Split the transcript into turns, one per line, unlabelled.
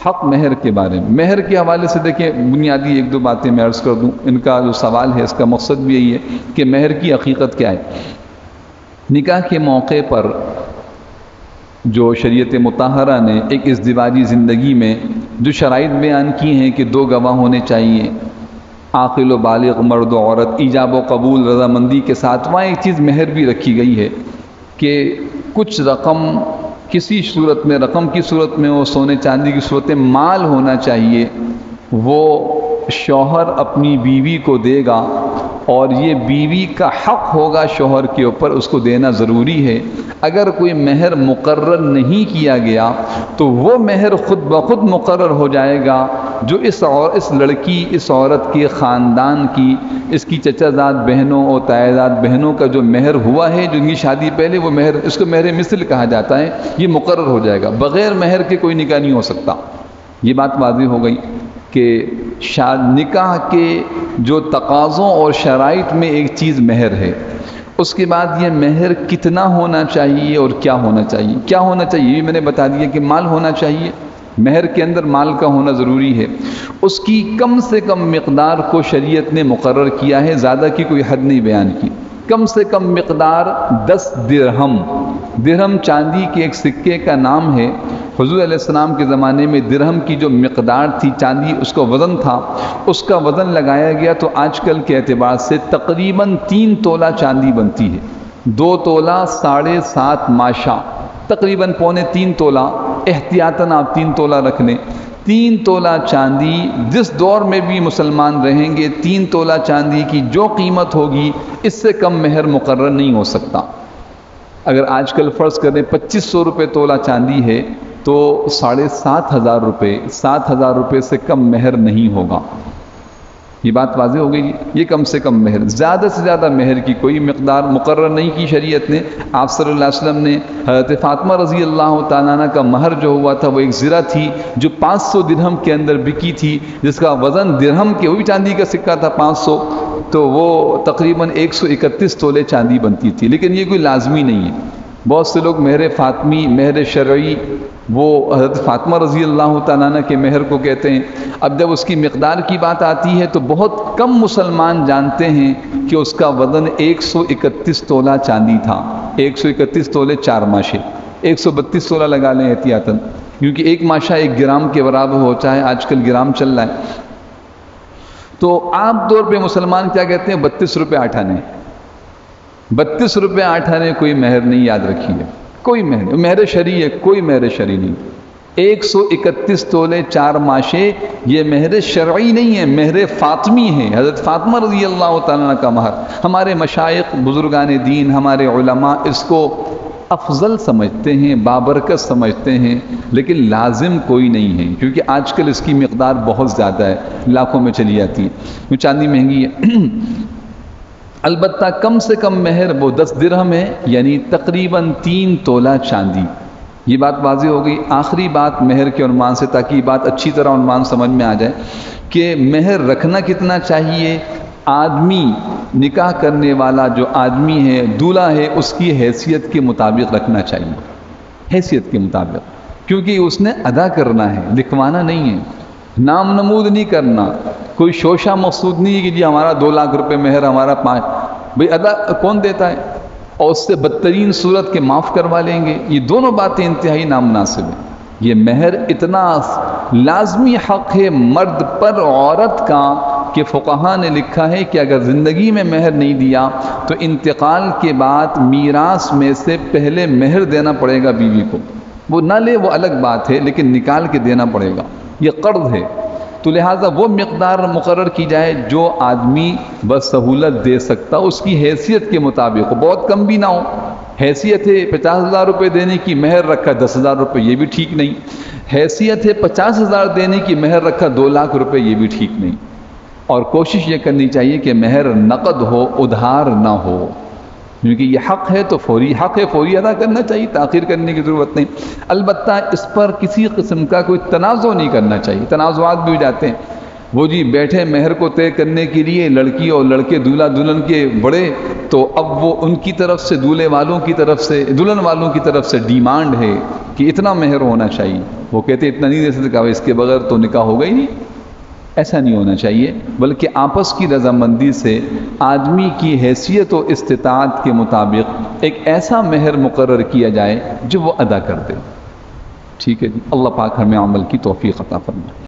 حق مہر کے بارے میں، مہر کے حوالے سے دیکھیں بنیادی ایک دو باتیں میں عرض کر دوں، ان کا جو سوال ہے اس کا مقصد بھی یہی ہے کہ مہر کی حقیقت کیا ہے۔ نکاح کے موقع پر جو شریعت مطہرہ نے ایک ازدواجی زندگی میں جو شرائط بیان کی ہیں کہ 2 گواہ ہونے چاہیے، عاقل و بالغ مرد و عورت، ایجاب و قبول رضامندی کے ساتھ، وہاں ایک چیز مہر بھی رکھی گئی ہے کہ کچھ رقم کسی صورت میں، رقم کی صورت میں ہو، سونے چاندی کی صورت میں مال ہونا چاہیے، وہ شوہر اپنی بیوی کو دے گا اور یہ بیوی کا حق ہوگا شوہر کے اوپر، اس کو دینا ضروری ہے۔ اگر کوئی مہر مقرر نہیں کیا گیا تو وہ مہر خود بخود مقرر ہو جائے گا جو اس لڑکی، اس عورت کے خاندان کی، اس کی چچا زاد بہنوں اور تایا زاد بہنوں کا جو مہر ہوا ہے، جو ان کی شادی پہلے، وہ مہر، اس کو مہر مثل کہا جاتا ہے، یہ مقرر ہو جائے گا۔ بغیر مہر کے کوئی نکاح نہیں ہو سکتا۔ یہ بات واضح ہو گئی کہ نکاح کے جو تقاضوں اور شرائط میں ایک چیز مہر ہے۔ اس کے بعد یہ مہر کتنا ہونا چاہیے اور کیا ہونا چاہیے۔ کیا ہونا چاہیے یہ میں نے بتا دیا کہ مال ہونا چاہیے، مہر کے اندر مال کا ہونا ضروری ہے۔ اس کی کم سے کم مقدار کو شریعت نے مقرر کیا ہے، زیادہ کی کوئی حد نہیں بیان کی۔ کم سے کم مقدار 10 درہم، درہم چاندی کے ایک سکے کا نام ہے۔ حضور علیہ السلام کے زمانے میں درہم کی جو مقدار تھی چاندی، اس کا وزن تھا، اس کا وزن لگایا گیا تو آج کل کے اعتبار سے تقریباً 3 تولہ چاندی بنتی ہے۔ 2 تولہ 7.5 ماشا، تقریباً 2.25 تولہ، احتیاطاً آپ 3 تولہ رکھ لیں۔ 3 تولہ چاندی، جس دور میں بھی مسلمان رہیں گے، 3 تولہ چاندی کی جو قیمت ہوگی اس سے کم مہر مقرر نہیں ہو سکتا۔ اگر آج کل فرض کریں 2500 روپے تولہ چاندی ہے تو 7,500 روپے، 7,000 روپے سے کم مہر نہیں ہوگا۔ یہ بات واضح ہو گئی۔ یہ کم سے کم مہر، زیادہ سے زیادہ مہر کی کوئی مقدار مقرر نہیں کی شریعت نے۔ آپ صلی اللہ علیہ وسلم نے حضرت فاطمہ رضی اللہ تعالیٰ عنہ کا مہر جو ہوا تھا وہ ایک زرہ تھی جو 500 درہم کے اندر بکی تھی، جس کا وزن درہم کے، وہ بھی چاندی کا سکہ تھا 500، تو وہ تقریباً 131 تولے چاندی بنتی تھی۔ لیکن یہ کوئی لازمی نہیں ہے۔ بہت سے لوگ مہر فاطمی، مہر شرعی، وہ حضرت فاطمہ رضی اللہ تعالیٰ عنہ کے مہر کو کہتے ہیں۔ اب جب اس کی مقدار کی بات آتی ہے تو بہت کم مسلمان جانتے ہیں کہ اس کا وزن 131 تولہ چاندی تھا۔ 131 تولے 4 ماشے، 132 تولہ لگا لیں احتیاطاً، کیونکہ 1 ماشا 1 گرام کے برابر ہوتا ہے، آج کل گرام چل رہا ہے۔ تو عام طور پہ مسلمان کیا کہتے ہیں؟ 32 روپے 8 آنے، 32 روپے 8 آنے کوئی مہر نہیں، یاد رکھیے، کوئی مہر، مہر شرعی ہے، کوئی مہر شرعی نہیں۔ 131 تولے 4 ماشے یہ مہر شرعی نہیں ہے، مہر فاطمی ہے، حضرت فاطمہ رضی اللہ تعالیٰ عنہ کا مہر۔ ہمارے مشائخ، بزرگان دین، ہمارے علماء اس کو افضل سمجھتے ہیں، بابرکت سمجھتے ہیں، لیکن لازم کوئی نہیں ہے، کیونکہ آج کل اس کی مقدار بہت زیادہ ہے، لاکھوں میں چلی جاتی ہے، چاندی مہنگی ہے۔ البتہ کم سے کم مہر وہ 10 درہم ہے، یعنی تقریباً 3 تولہ چاندی۔ یہ بات واضح ہو گئی۔ آخری بات مہر کے عنوان سے، تاکہ یہ بات اچھی طرح عنوان سمجھ میں آ جائے کہ مہر رکھنا کتنا چاہیے۔ آدمی، نکاح کرنے والا جو آدمی ہے، دولہا ہے، اس کی حیثیت کے مطابق رکھنا چاہیے، حیثیت کے مطابق، کیونکہ اس نے ادا کرنا ہے، لکھوانا نہیں ہے، نام نمود نہیں کرنا، کوئی شوشہ مقصود نہیں ہے کہ جی ہمارا 2 لاکھ روپے مہر، ہمارا 5، بھئی ادا کون دیتا ہے؟ اور اس سے بدترین صورت کے معاف کروا لیں گے۔ یہ دونوں باتیں انتہائی نامناسب ہیں۔ یہ مہر اتنا لازمی حق ہے مرد پر عورت کا کہ فقہا نے لکھا ہے کہ اگر زندگی میں مہر نہیں دیا تو انتقال کے بعد میراث میں سے پہلے مہر دینا پڑے گا بیوی کو۔ وہ نہ لے وہ الگ بات ہے، لیکن نکال کے دینا پڑے گا، یہ قرض ہے۔ تو لہٰذا وہ مقدار مقرر کی جائے جو آدمی بسہولت دے سکتا، اس کی حیثیت کے مطابق، بہت کم بھی نہ ہو۔ حیثیت ہے 50,000 روپے دینے کی، مہر رکھا 10,000 روپے، یہ بھی ٹھیک نہیں۔ حیثیت ہے 50,000 دینے کی، مہر رکھا 2 لاکھ روپے، یہ بھی ٹھیک نہیں۔ اور کوشش یہ کرنی چاہیے کہ مہر نقد ہو، ادھار نہ ہو، کیونکہ یہ حق ہے تو فوری حق ہے، فوری ادا کرنا چاہیے، تاخیر کرنے کی ضرورت نہیں۔ البتہ اس پر کسی قسم کا کوئی تنازع نہیں کرنا چاہیے، تنازعات بھی ہو جاتے ہیں۔ وہ جی بیٹھے مہر کو طے کرنے کے لیے، لڑکی اور لڑکے دولہا دلہن کے بڑے، تو اب وہ ان کی طرف سے دولہے والوں کی طرف سے دلہن والوں کی طرف سے ڈیمانڈ ہے کہ اتنا مہر ہونا چاہیے. وہ کہتے اتنا نہیں دے سکتے، کہا اس کے بغیر تو نکاح ہوگا ہی نہیں. ایسا نہیں ہونا چاہیے، بلکہ آپس کی رضامندی سے آدمی کی حیثیت و استطاعت کے مطابق ایک ایسا مہر مقرر کیا جائے جو وہ ادا کر دے. ٹھیک ہے جی، اللہ پاک ہمیں عمل کی توفیق عطا فرمائے.